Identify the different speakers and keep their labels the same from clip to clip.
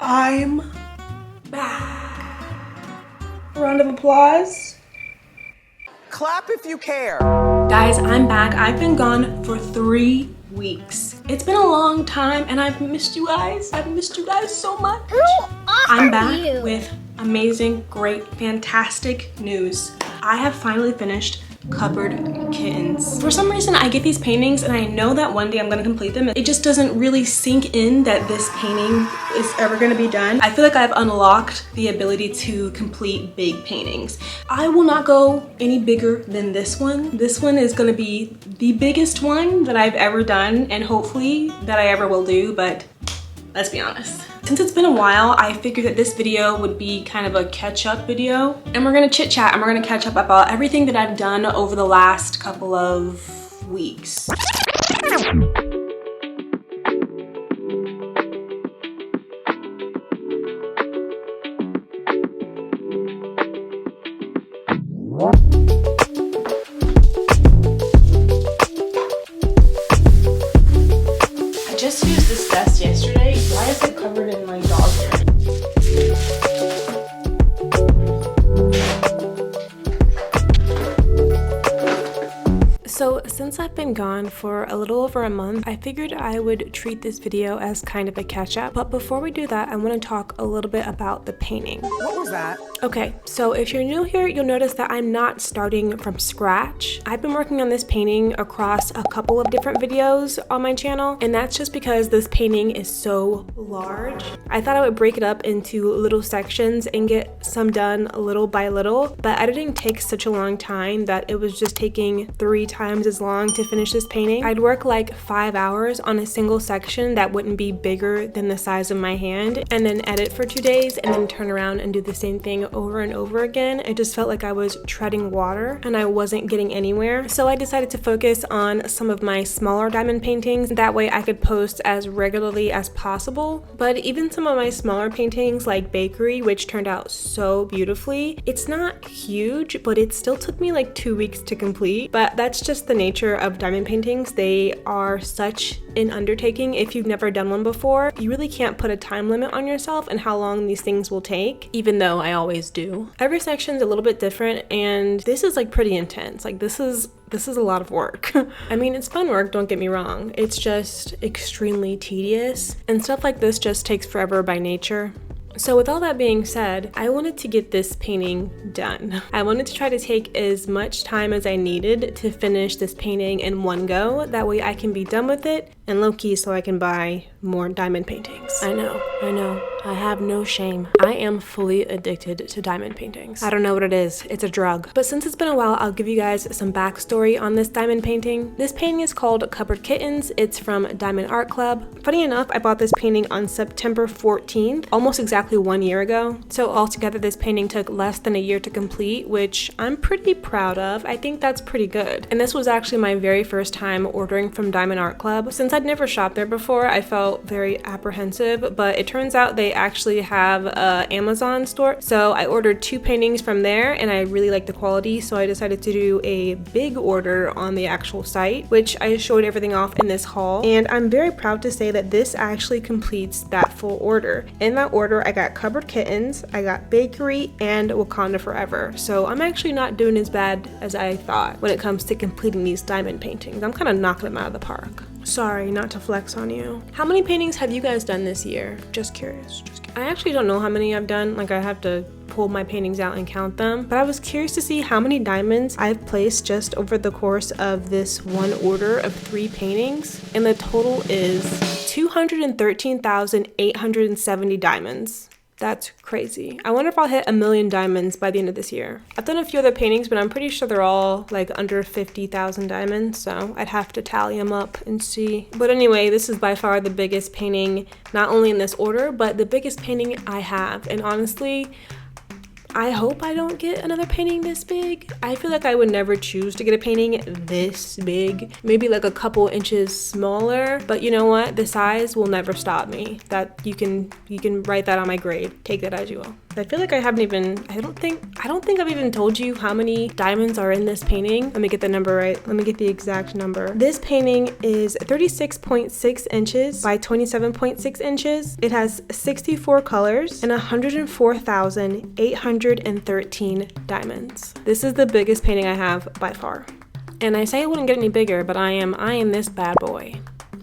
Speaker 1: I'm back. Round of applause.
Speaker 2: Clap if you care.
Speaker 1: Guys, I'm back. I've been gone for 3 weeks. It's been a long time and I've missed you guys. I've missed you guys so much. I'm back with amazing, great, fantastic news. I have finally finished Cupboard Kittens. For some reason, I get these paintings and I know that one day I'm gonna complete them. It just doesn't really sink in that this painting is ever gonna be done. I feel like I've unlocked the ability to complete big paintings. I will not go any bigger than this one. This one is gonna be the biggest one that I've ever done and hopefully that I ever will do, but let's be honest. Since it's been a while, I figured that this video would be kind of a catch-up video. And we're gonna chit-chat and we're gonna catch up about everything that I've done over the last couple of weeks. I just used this vest yesterday. Why is it covered in like dog hair? So since I've been gone for a little over a month, I figured I would treat this video as kind of a catch-up. But before we do that, I want to talk a little bit about the painting.
Speaker 2: What was that?
Speaker 1: Okay, so if you're new here, you'll notice that I'm not starting from scratch. I've been working on this painting across a couple of different videos on my channel, and that's just because this painting is so large. I thought I would break it up into little sections and get some done little by little, but editing takes such a long time that it was just taking 3 times as long to finish this painting. I'd work like 5 hours on a single section that wouldn't be bigger than the size of my hand, and then edit for 2 days and then turn around and do the same thing over and over again. It just felt like I was treading water and I wasn't getting anywhere. So I decided to focus on some of my smaller diamond paintings. That way I could post as regularly as possible. But even some of my smaller paintings like Bakery, which turned out so beautifully, it's not huge, but it still took me like 2 weeks to complete. But that's just the nature of diamond paintings. They are such an undertaking. If you've never done one before, you really can't put a time limit on yourself and how long these things will take, even though I always do. Every section's a little bit different, and this is like pretty intense. Like this is a lot of work. I mean, it's fun work, don't get me wrong. It's just extremely tedious, and stuff like this just takes forever by nature. So with all that being said, I wanted to get this painting done. I wanted to try to take as much time as I needed to finish this painting in one go. That way I can be done with it, and low-key so I can buy more diamond paintings. I know. I have no shame. I am fully addicted to diamond paintings. I don't know what it is. It's a drug. But since it's been a while, I'll give you guys some backstory on this diamond painting. This painting is called Cupboard Kittens. It's from Diamond Art Club. Funny enough, I bought this painting on September 14th, almost exactly 1 year ago. So altogether, this painting took less than a year to complete, which I'm pretty proud of. I think that's pretty good. And this was actually my very first time ordering from Diamond Art Club. Since I'd never shopped there before, I felt very apprehensive, but it turns out they actually have an Amazon store. So I ordered 2 paintings from there and I really liked the quality, so I decided to do a big order on the actual site, which I showed everything off in this haul. And I'm very proud to say that this actually completes that full order. In that order, I got Cupboard Kittens, I got Bakery, and Wakanda Forever. So I'm actually not doing as bad as I thought when it comes to completing these diamond paintings. I'm kind of knocking them out of the park. Sorry, not to flex on you. How many paintings have you guys done this year? Just curious. I actually don't know how many I've done. Like I have to pull my paintings out and count them. But I was curious to see how many diamonds I've placed just over the course of this one order of 3 paintings. And the total is 213,870 diamonds. That's crazy. I wonder if I'll hit 1 million diamonds by the end of this year. I've done a few other paintings, but I'm pretty sure they're all like under 50,000 diamonds, so I'd have to tally them up and see. But anyway, this is by far the biggest painting, not only in this order, but the biggest painting I have. And honestly, I hope I don't get another painting this big. I feel like I would never choose to get a painting this big. Maybe like a couple inches smaller, but you know what? The size will never stop me. That you can write that on my grade. Take that as you will. I feel like I haven't even, I don't think I've even told you how many diamonds are in this painting. Let me get the number right. Let me get the exact number. This painting is 36.6 inches by 27.6 inches. It has 64 colors and 104,813 diamonds. This is the biggest painting I have by far. And I say it wouldn't get any bigger, but I am this bad boy.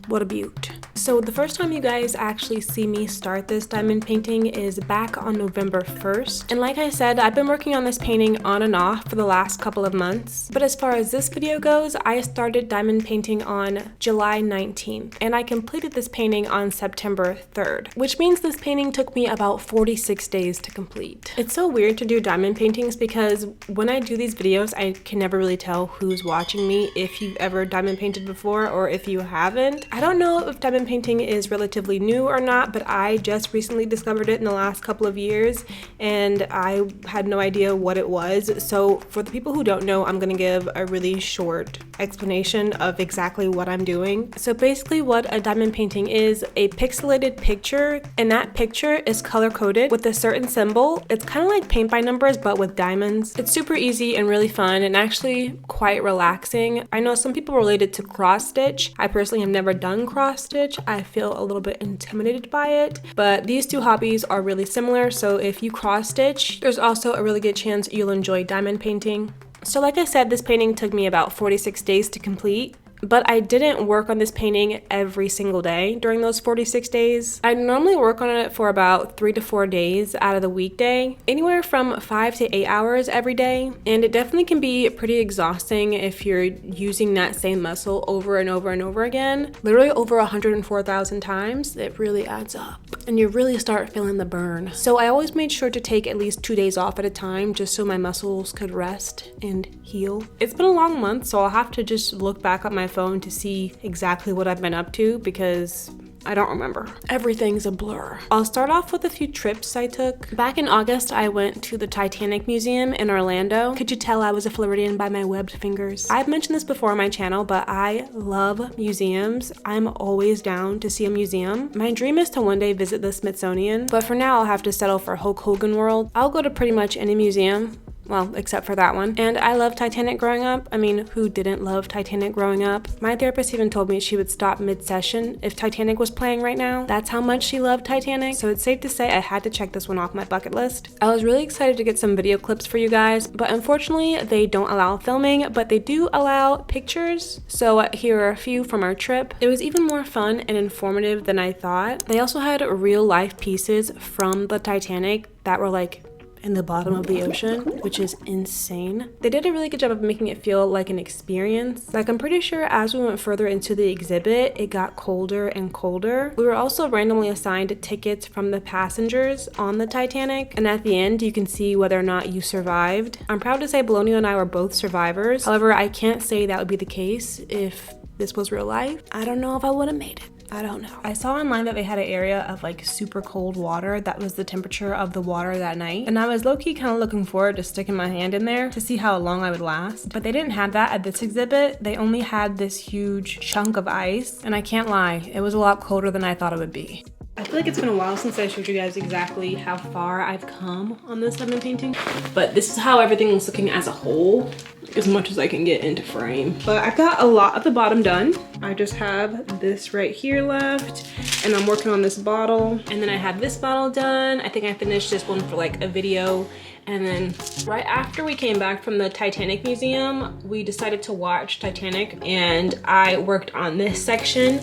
Speaker 1: What a beaut. So the first time you guys actually see me start this diamond painting is back on November 1st. And like I said, I've been working on this painting on and off for the last couple of months. But as far as this video goes, I started diamond painting on July 19th. And I completed this painting on September 3rd, which means this painting took me about 46 days to complete. It's so weird to do diamond paintings because when I do these videos, I can never really tell who's watching me, if you've ever diamond painted before or if you haven't. I don't know if diamond painting is relatively new or not, but I just recently discovered it in the last couple of years and I had no idea what it was. So for the people who don't know, I'm gonna give a really short explanation of exactly what I'm doing. So basically what a diamond painting is a pixelated picture, and that picture is color coded with a certain symbol. It's kind of like paint by numbers but with diamonds. It's super easy and really fun and actually quite relaxing. I know some people relate it to cross stitch. I personally have never done cross stitch. I feel a little bit intimidated by it, but these two hobbies are really similar. So if you cross stitch, there's also a really good chance you'll enjoy diamond painting. So like I said, this painting took me about 46 days to complete. But I didn't work on this painting every single day during those 46 days. I normally work on it for about 3 to 4 days out of the weekday, anywhere from 5 to 8 hours every day. And it definitely can be pretty exhausting if you're using that same muscle over and over and over again. Literally over 104,000 times. It really adds up. And you really start feeling the burn. So I always made sure to take at least 2 days off at a time just so my muscles could rest and heal. It's been a long month, so I'll have to just look back at my phone to see exactly what I've been up to because I don't remember. Everything's a blur. I'll start off with a few trips I took. Back in August, I went to the Titanic Museum in Orlando. Could you tell I was a Floridian by my webbed fingers? I've mentioned this before on my channel, but I love museums. I'm always down to see a museum. My dream is to one day visit the Smithsonian, but for now I'll have to settle for Hulk Hogan World. I'll go to pretty much any museum. Well, except for that one. And I loved Titanic growing up. I mean, who didn't love Titanic growing up? My therapist even told me she would stop mid-session if Titanic was playing right now. That's how much she loved Titanic. So it's safe to say I had to check this one off my bucket list. I was really excited to get some video clips for you guys, but unfortunately they don't allow filming, but they do allow pictures. So here are a few from our trip. It was even more fun and informative than I thought. They also had real life pieces from the Titanic that were like in the bottom of the ocean, which is insane. They did a really good job of making it feel like an experience. Like I'm pretty sure as we went further into the exhibit, it got colder and colder. We were also randomly assigned tickets from the passengers on the Titanic, and at the end you can see whether or not you survived. I'm proud to say Bologna and I were both survivors. However, I can't say that would be the case if this was real life. I don't know if I would have made it. I don't know. I saw online that they had an area of like super cold water that was the temperature of the water that night. And I was low-key kind of looking forward to sticking my hand in there to see how long I would last. But they didn't have that at this exhibit. They only had this huge chunk of ice. And I can't lie, it was a lot colder than I thought it would be. I feel like it's been a while since I showed you guys exactly how far I've come on this diamond painting, but this is how everything is looking as a whole, as much as I can get into frame. But I've got a lot of the bottom done. I just have this right here left, and I'm working on this bottle, and then I have this bottle done. I think I finished this one for like a video. And then right after we came back from the Titanic Museum, we decided to watch Titanic, and I worked on this section.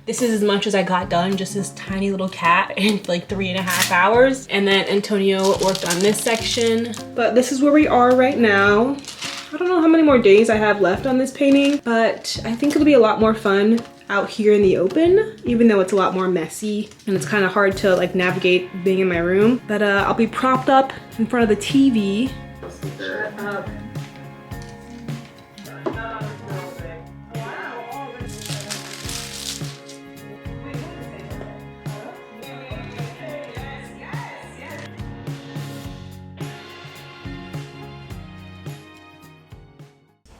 Speaker 1: This is as much as I got done, just this tiny little cat in like 3.5 hours. And then Antonio worked on this section. But this is where we are right now. I don't know how many more days I have left on this painting, but I think it'll be a lot more fun out here in the open, even though it's a lot more messy and it's kind of hard to like navigate being in my room. But I'll be propped up in front of the TV. Shut up.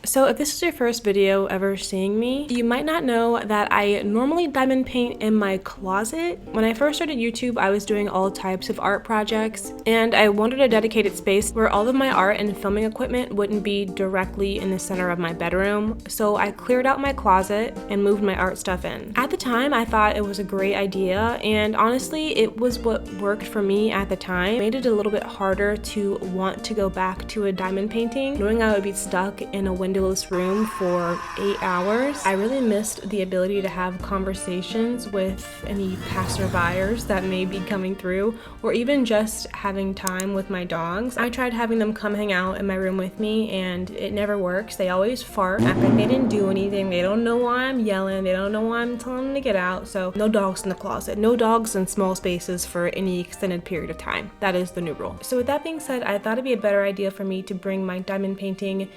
Speaker 1: So if this is your first video ever seeing me, you might not know that I normally diamond paint in my closet. When I first started YouTube, I was doing all types of art projects, and I wanted a dedicated space where all of my art and filming equipment wouldn't be directly in the center of my bedroom. So I cleared out my closet and moved my art stuff in. At the time, I thought it was a great idea, and honestly, it was what worked for me at the time. It made it a little bit harder to want to go back to a diamond painting, knowing I would be stuck in a windowless room for 8 hours. I really missed the ability to have conversations with any passerbyers that may be coming through, or even just having time with my dogs. I tried having them come hang out in my room with me, and it never works. They always fart, act like they didn't do anything. They don't know why I'm yelling. They don't know why I'm telling them to get out. So no dogs in the closet. No dogs in small spaces for any extended period of time. That is the new rule. So with that being said, I thought it'd be a better idea for me to bring my diamond painting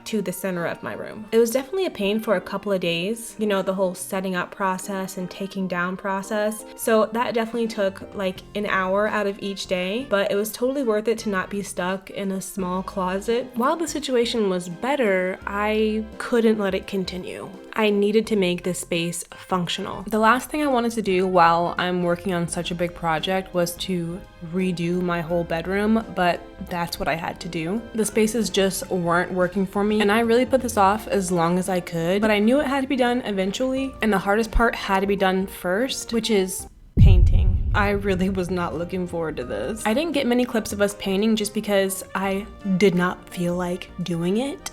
Speaker 1: to the center of my room. It was definitely a pain for a couple of days, you know, the whole setting up process and taking down process. So that definitely took like an hour out of each day, but it was totally worth it to not be stuck in a small closet. While the situation was better, I couldn't let it continue. I needed to make this space functional. The last thing I wanted to do while I'm working on such a big project was to redo my whole bedroom, but that's what I had to do. The spaces just weren't working for me, and I really put this off as long as I could, but I knew it had to be done eventually, and the hardest part had to be done first, which is painting. I really was not looking forward to this. I didn't get many clips of us painting just because I did not feel like doing it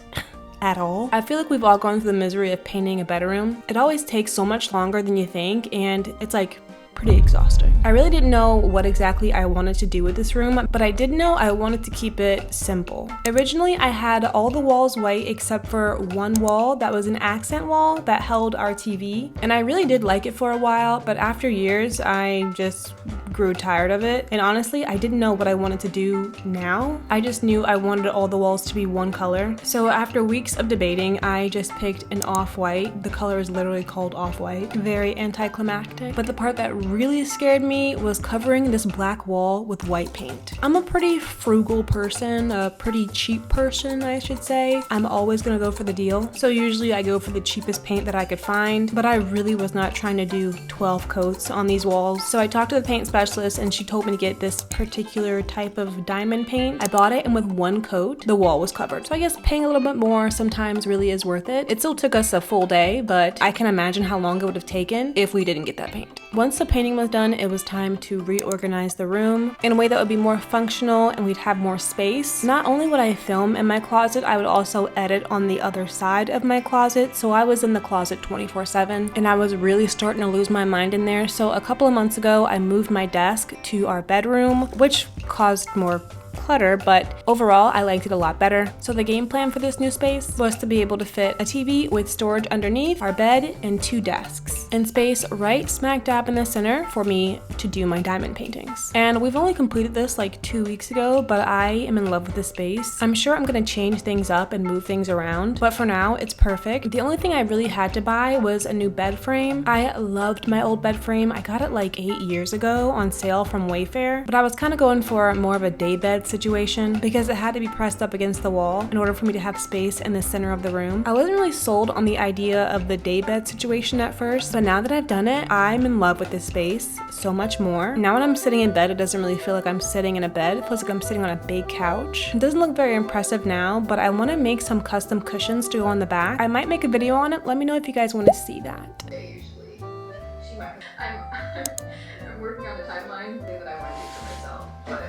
Speaker 1: at all. I feel like we've all gone through the misery of painting a bedroom. It always takes so much longer than you think, and it's like pretty exhausting. I really didn't know what exactly I wanted to do with this room, but I did know I wanted to keep it simple. Originally, I had all the walls white except for one wall that was an accent wall that held our TV, and I really did like it for a while, but after years, I just grew tired of it, and honestly, I didn't know what I wanted to do now. I just knew I wanted all the walls to be one color. So after weeks of debating, I just picked an off-white. The color is literally called off-white. Very anticlimactic, but the part that really scared me was covering this black wall with white paint. I'm a pretty frugal person, a pretty cheap person, I should say. I'm always gonna go for the deal. So usually I go for the cheapest paint that I could find, but I really was not trying to do 12 coats on these walls. So I talked to the paint specialist, and she told me to get this particular type of diamond paint. I bought it, and with one coat, the wall was covered. So I guess paying a little bit more sometimes really is worth it. It still took us a full day, but I can imagine how long it would have taken if we didn't get that paint. Once the painting was done, it was time to reorganize the room in a way that would be more functional and we'd have more space. Not only would I film in my closet, I would also edit on the other side of my closet. So I was in the closet 24/7, and I was really starting to lose my mind in there. So a couple of months ago, I moved my desk to our bedroom, which caused more clutter, but overall I liked it a lot better. So the game plan for this new space was to be able to fit a TV with storage underneath, our bed, and 2 desks, and space right smack dab in the center for me to do my diamond paintings. And we've only completed this like 2 weeks ago, but I am in love with the space. I'm sure I'm gonna change things up and move things around, but for now it's perfect. The only thing I really had to buy was a new bed frame. I loved my old bed frame. I got it like 8 years ago on sale from Wayfair, but I was kind of going for more of a day bed situation because it had to be pressed up against the wall in order for me to have space in the center of the room. I wasn't really sold on the idea of the day bed situation at first, but now that I've done it, I'm in love with this space so much more. Now when I'm sitting in bed, it doesn't really feel like I'm sitting in a bed. It feels like I'm sitting on a big couch. It doesn't look very impressive now, but I want to make some custom cushions to go on the back. I might make a video on it. Let me know if you guys want to see that.
Speaker 3: Usually, she might. I'm working on a timeline that I want to do for myself, but.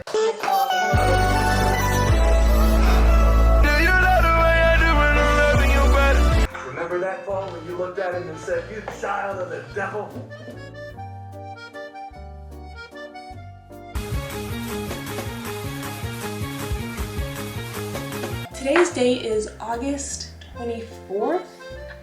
Speaker 4: Remember that fall when you looked at him and said, "You child of the devil"?
Speaker 1: Today's date is August 24th.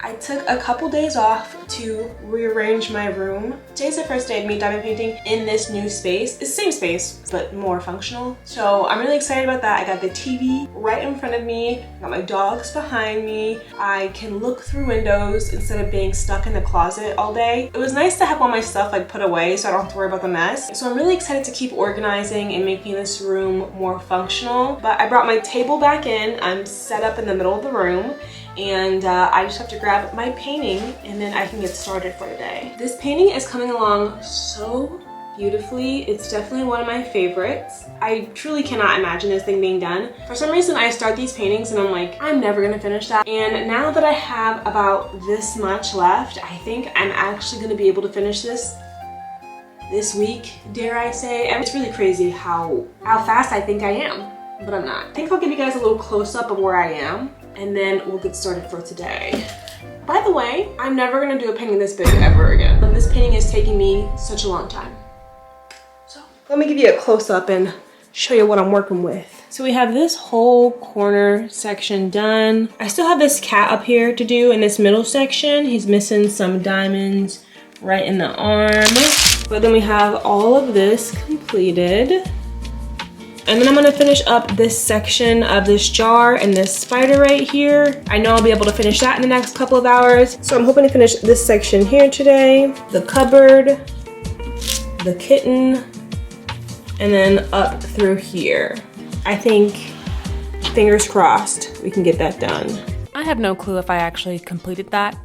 Speaker 1: I took a couple days off to rearrange my room. Today's the first day of me diamond painting in this new space. It's the same space, but more functional. So I'm really excited about that. I got the TV right in front of me. I got my dogs behind me. I can look through windows instead of being stuck in the closet all day. It was nice to have all my stuff like put away so I don't have to worry about the mess. So I'm really excited to keep organizing and making this room more functional. But I brought my table back in. I'm set up in the middle of the room. and I just have to grab my painting and then I can get started for today. This painting is coming along so beautifully. It's definitely one of my favorites. I truly cannot imagine this thing being done. For some reason, I start these paintings and I'm like, I'm never gonna finish that. And now that I have about this much left, I think I'm actually gonna be able to finish this week, dare I say. And it's really crazy how fast I think I am, but I'm not. I think I'll give you guys a little close-up of where I am, and then we'll get started for today. By the way, I'm never gonna do a painting this big ever again. This painting is taking me such a long time. So let me give you a close-up and show you what I'm working with. So we have this whole corner section done. I still have this cat up here to do in this middle section. He's missing some diamonds right in the arm. But then we have all of this completed. And then I'm gonna finish up this section of this jar and this spider right here. I know I'll be able to finish that in the next couple of hours. So I'm hoping to finish this section here today, the cupboard, the kitten, and then up through here. I think, fingers crossed, we can get that done. I have no clue if I actually completed that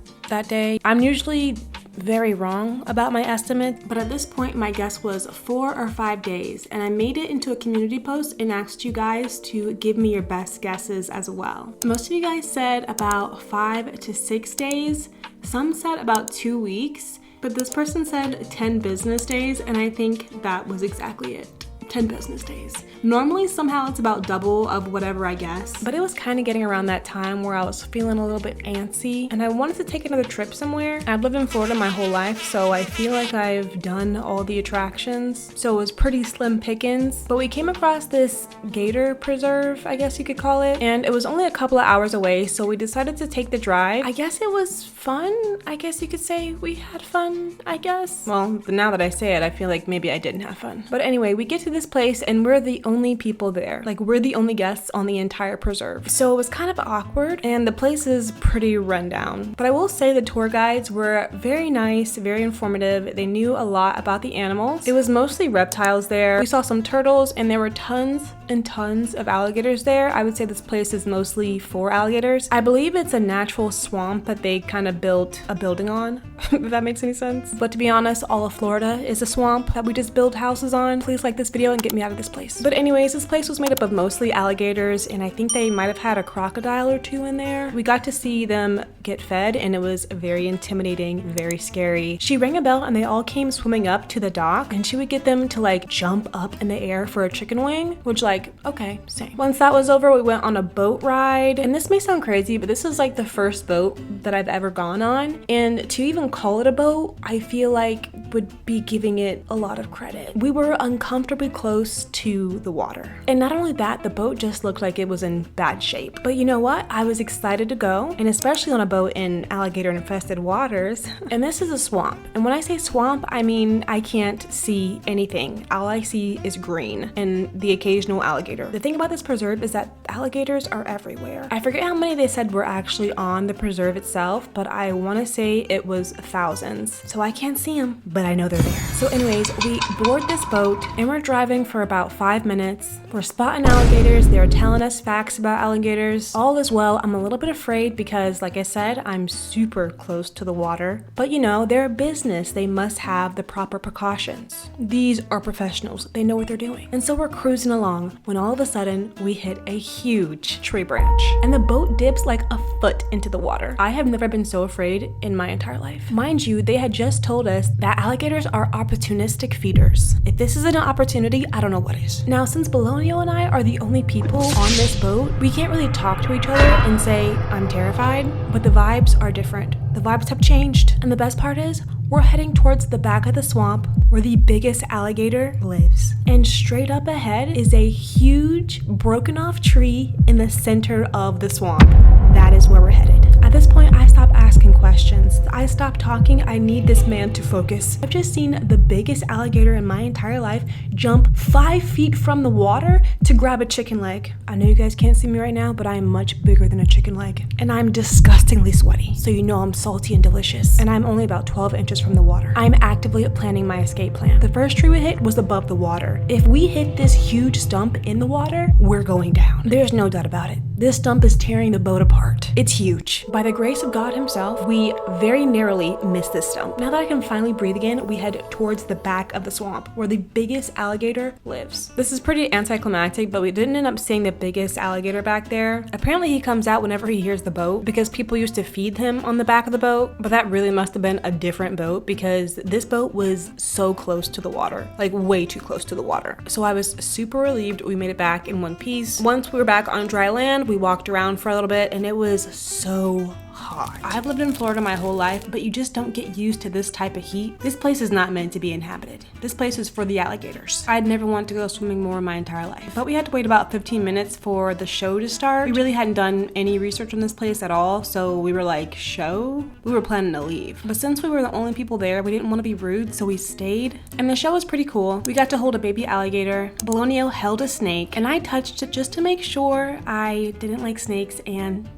Speaker 1: day. I'm usually very wrong about my estimate, but at this point my guess was 4 or 5 days, and I made it into a community post and asked you guys to give me your best guesses as well. Most of you guys said about 5 to 6 days. Some said about 2 weeks, but this person said 10 business days, and I think that was exactly it. 10 business days. Normally, somehow it's about double of whatever I guess, but it was kind of getting around that time where I was feeling a little bit antsy and I wanted to take another trip somewhere. I've lived in Florida my whole life, so I feel like I've done all the attractions, so it was pretty slim pickings. But we came across this gator preserve, I guess you could call it, and it was only a couple of hours away, so we decided to take the drive. I guess it was fun. I guess you could say we had fun, I guess. Well, now that I say it, I feel like maybe I didn't have fun. But anyway, we get to this place and we're the only people there. Like, we're the only guests on the entire preserve. So it was kind of awkward, and the place is pretty rundown. But I will say the tour guides were very nice, very informative. They knew a lot about the animals. It was mostly reptiles there. We saw some turtles, and there were tons and tons of alligators there. I would say this place is mostly for alligators. I believe it's a natural swamp that they kind of built a building on, if that makes any sense. But to be honest, all of Florida is a swamp that we just build houses on. Please like this video and get me out of this place. But anyways, this place was made up of mostly alligators, and I think they might have had a crocodile or two in there. We got to see them get fed, and it was very intimidating, very scary. She rang a bell and they all came swimming up to the dock, and she would get them to like jump up in the air for a chicken wing, which like, okay, same. Once that was over, we went on a boat ride, and this may sound crazy, but this is like the first boat that I've ever gone on, and to even call it a boat, I feel like would be giving it a lot of credit. We were uncomfortably close to the water. And not only that, the boat just looked like it was in bad shape. But you know what? I was excited to go, and especially on a boat in alligator infested waters. And this is a swamp. And when I say swamp, I mean I can't see anything. All I see is green and the occasional alligator. The thing about this preserve is that alligators are everywhere. I forget how many they said were actually on the preserve itself, but I want to say it was thousands. So I can't see them, but I know they're there. So anyways, we board this boat and we're driving for about 5 minutes. We're spotting alligators. They're telling us facts about alligators. All is well. I'm a little bit afraid because, like I said, I'm super close to the water. But you know, they're a business. They must have the proper precautions. These are professionals. They know what they're doing. And so we're cruising along when all of a sudden we hit a huge tree branch and the boat dips like a foot into the water. I have never been so afraid in my entire life. Mind you, they had just told us that alligators are opportunistic feeders. If this isn't an opportunity, I don't know what is. Now, since Bologna and I are the only people on this boat, we can't really talk to each other and say, I'm terrified, but the vibes are different. The vibes have changed. And the best part is, we're heading towards the back of the swamp where the biggest alligator lives. And straight up ahead is a huge broken off tree in the center of the swamp. That is where we're headed. At this point, I stopped asking questions. I stopped talking. I need this man to focus. I've just seen the biggest alligator in my entire life jump 5 feet from the water to grab a chicken leg. I know you guys can't see me right now, but I am much bigger than a chicken leg. And I'm disgustingly sweaty. So you know I'm salty and delicious. And I'm only about 12 inches from the water. I'm actively planning my escape plan. The first tree we hit was above the water. If we hit this huge stump in the water, we're going down. There's no doubt about it. This dump is tearing the boat apart. It's huge. By the grace of God himself, we very narrowly missed this dump. Now that I can finally breathe again, we head towards the back of the swamp where the biggest alligator lives. This is pretty anticlimactic, but we didn't end up seeing the biggest alligator back there. Apparently he comes out whenever he hears the boat because people used to feed him on the back of the boat, but that really must have been a different boat because this boat was so close to the water, like way too close to the water. So I was super relieved we made it back in one piece. Once we were back on dry land, we walked around for a little bit and it was so hot. I've lived in Florida my whole life, but you just don't get used to this type of heat. This place is not meant to be inhabited. This place is for the alligators. I'd never want to go swimming more in my entire life. But we had to wait about 15 minutes for the show to start. We really hadn't done any research on this place at all, so we were like, show? We were planning to leave. But since we were the only people there, we didn't want to be rude, so we stayed. And the show was pretty cool. We got to hold a baby alligator. Bologna held a snake, and I touched it just to make sure I didn't like snakes, and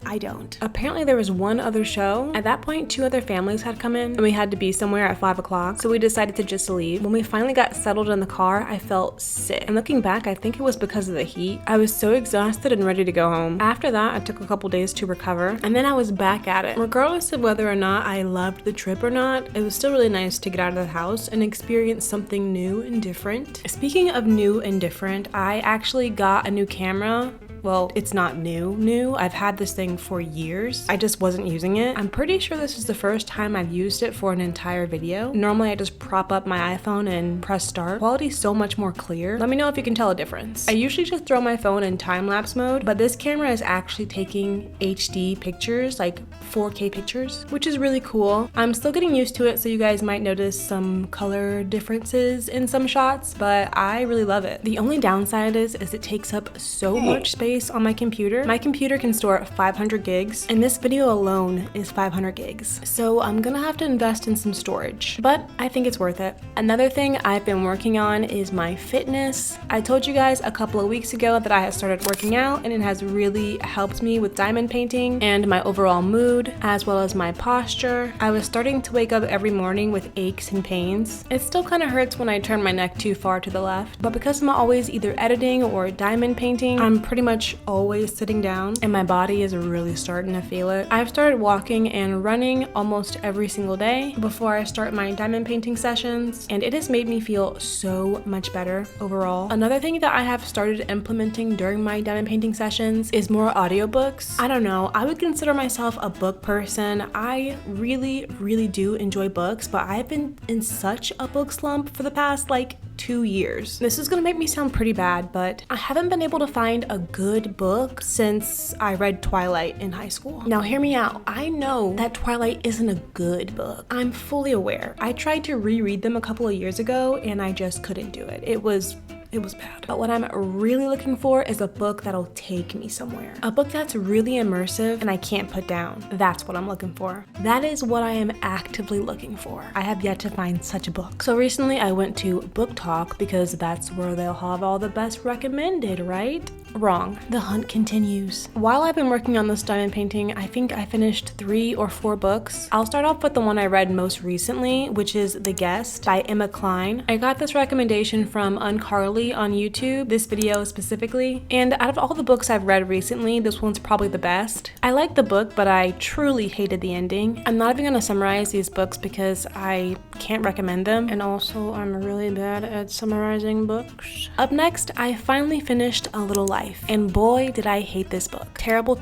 Speaker 1: I don't. Apparently there was one other show. At that point, 2 other families had come in and we had to be somewhere at 5 o'clock. So we decided to just leave. When we finally got settled in the car, I felt sick. And looking back, I think it was because of the heat. I was so exhausted and ready to go home. After that, I took a couple days to recover and then I was back at it. Regardless of whether or not I loved the trip or not, it was still really nice to get out of the house and experience something new and different. Speaking of new and different, I actually got a new camera. Well, it's not new. I've had this thing for years. I just wasn't using it. I'm pretty sure this is the first time I've used it for an entire video. Normally I just prop up my iPhone and press start. Quality's so much more clear. Let me know if you can tell a difference. I usually just throw my phone in time-lapse mode, but this camera is actually taking HD pictures, like 4K pictures, which is really cool. I'm still getting used to it, so you guys might notice some color differences in some shots, but I really love it. The only downside is it takes up so much space on my computer. My computer can store 500 gigs, and this video alone is 500 gigs. So I'm gonna have to invest in some storage, but I think it's worth it. Another thing I've been working on is my fitness. I told you guys a couple of weeks ago that I had started working out, and it has really helped me with diamond painting and my overall mood, as well as my posture. I was starting to wake up every morning with aches and pains. It still kind of hurts when I turn my neck too far to the left, but because I'm always either editing or diamond painting, I'm pretty much always sitting down and my body is really starting to feel it. I've started walking and running almost every single day before I start my diamond painting sessions, and it has made me feel so much better overall. Another thing that I have started implementing during my diamond painting sessions is more audiobooks. I don't know, I would consider myself a book person. I really do enjoy books, but I've been in such a book slump for the past like 2 years. This is gonna make me sound pretty bad, but I haven't been able to find a good book since I read Twilight in high school. Now hear me out. I know that Twilight isn't a good book. I'm fully aware. I tried to reread them a couple of years ago and I just couldn't do it. It was bad. But what I'm really looking for is a book that'll take me somewhere. A book that's really immersive and I can't put down. That's what I'm looking for. That is what I am actively looking for. I have yet to find such a book. So recently I went to Book Talk because that's where they'll have all the best recommended, right? Wrong. The hunt continues. While I've been working on this diamond painting, I think I finished 3 or 4 books. I'll start off with the one I read most recently, which is The Guest by Emma Cline. I got this recommendation from Uncarly on YouTube, this video specifically, and out of all the books I've read recently, this one's probably the best. I liked the book, but I truly hated the ending. I'm not even gonna summarize these books because I can't recommend them, and also I'm really bad at summarizing books. Up next, I finally finished A Little Life, and boy did I hate this book. Terrible,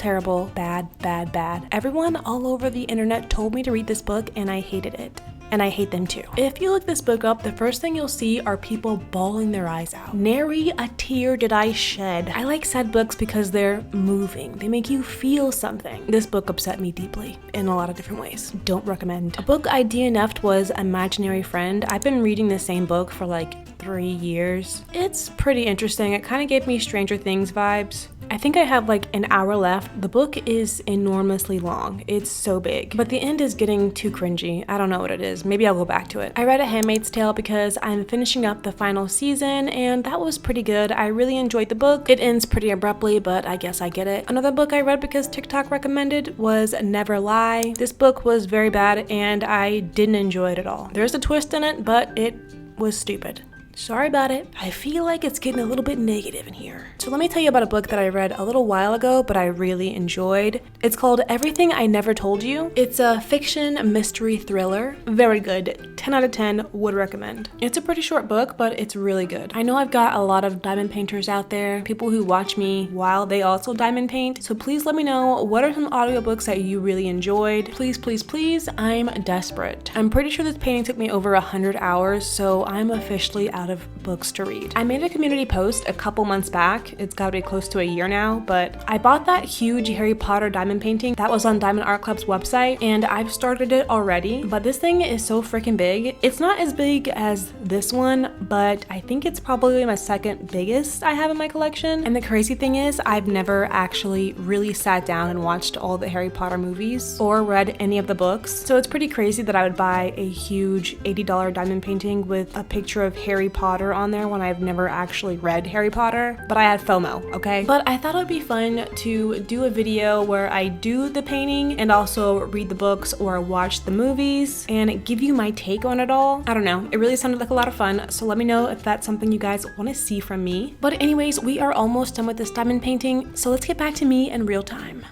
Speaker 1: bad. Everyone all over the internet told me to read this book and I hated it. And I hate them too. If you look this book up, the first thing you'll see are people bawling their eyes out. Nary a tear did I shed. I like sad books because they're moving. They make you feel something. This book upset me deeply in a lot of different ways. Don't recommend. A book I DNF'd was Imaginary Friend. I've been reading the same book for like 3 years. It's pretty interesting. It kind of gave me Stranger Things vibes. I think I have like an hour left. The book is enormously long. It's so big, but the end is getting too cringy. I don't know what it is. Maybe I'll go back to it. I read A Handmaid's Tale because I'm finishing up the final season and that was pretty good. I really enjoyed the book. It ends pretty abruptly, but I guess I get it. Another book I read because TikTok recommended was Never Lie. This book was very bad and I didn't enjoy it at all. There's a twist in it, but it was stupid. Sorry about it. I feel like it's getting a little bit negative in here. So let me tell you about a book that I read a little while ago, but I really enjoyed. It's called Everything I Never Told You. It's a fiction mystery thriller. Very good. 10 out of 10, would recommend. It's a pretty short book, but it's really good. I know I've got a lot of diamond painters out there, people who watch me while they also diamond paint. So please let me know, what are some audiobooks that you really enjoyed? Please, please, please, I'm desperate. I'm pretty sure this painting took me over 100 hours, so I'm officially out of books to read. I made a community post a couple months back. It's gotta be close to a year now, but I bought that huge Harry Potter diamond painting that was on Diamond Art Club's website, and I've started it already, but this thing is so freaking big. It's not as big as this one, but I think it's probably my second biggest I have in my collection. And the crazy thing is, I've never actually really sat down and watched all the Harry Potter movies or read any of the books. So it's pretty crazy that I would buy a huge $80 diamond painting with a picture of Harry Potter on there when I've never actually read Harry Potter, but I had FOMO, okay? But I thought it would be fun to do a video where I do the painting and also read the books or watch the movies and give you my take on it all. I don't know, it really sounded like a lot of fun, so let me know if that's something you guys want to see from me. But anyways, we are almost done with this diamond painting, so let's get back to me in real time.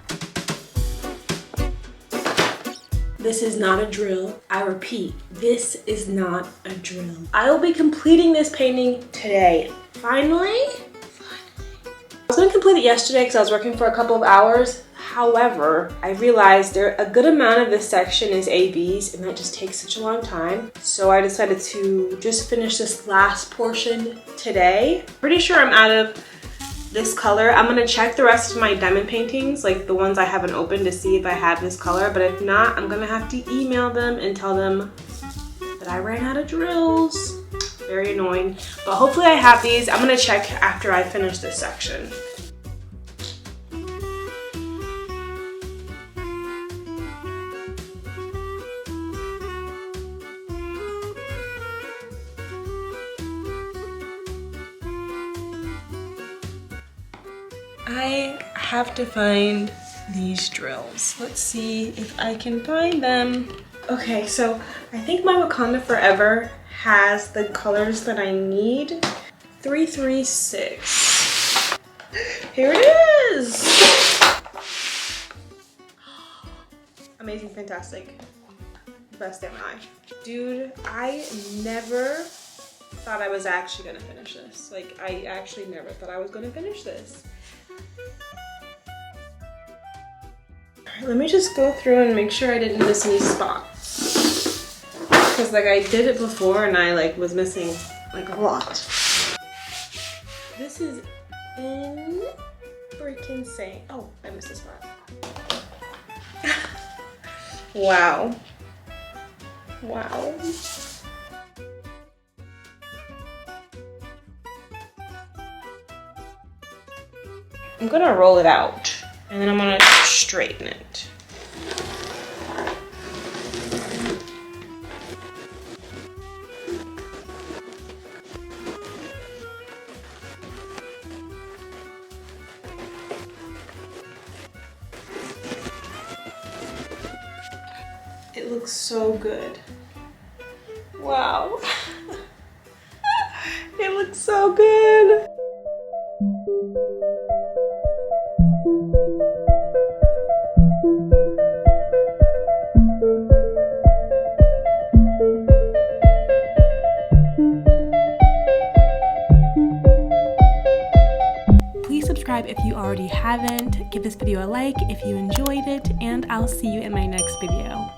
Speaker 1: This is not a drill. I repeat, this is not a drill. I will be completing this painting today. Finally. I was gonna complete it yesterday because I was working for a couple of hours. However, I realized a good amount of this section is ABs and that just takes such a long time. So I decided to just finish this last portion today. Pretty sure I'm out of this color. I'm gonna check the rest of my diamond paintings, like the ones I haven't opened, to see if I have this color, but if not, I'm gonna have to email them and tell them that I ran out of drills. Very annoying, but hopefully I have these. I'm gonna check after I finish this section. I have to find these drills. Let's see if I can find them. Okay, so I think my Wakanda Forever has the colors that I need. 336. Here it is. Amazing, fantastic. Best MI. Dude, I never thought I was actually gonna finish this. Like, I actually never thought I was gonna finish this. Alright, let me just go through and make sure I didn't miss any spots. Because like I did it before and I like was missing like a lot. This is freaking insane. Oh, I missed a spot. Wow. Wow. I'm gonna roll it out and then I'm gonna straighten it. It looks so good. Wow. It looks so good. Please subscribe if you already haven't. Give this video a like if you enjoyed it, and I'll see you in my next video.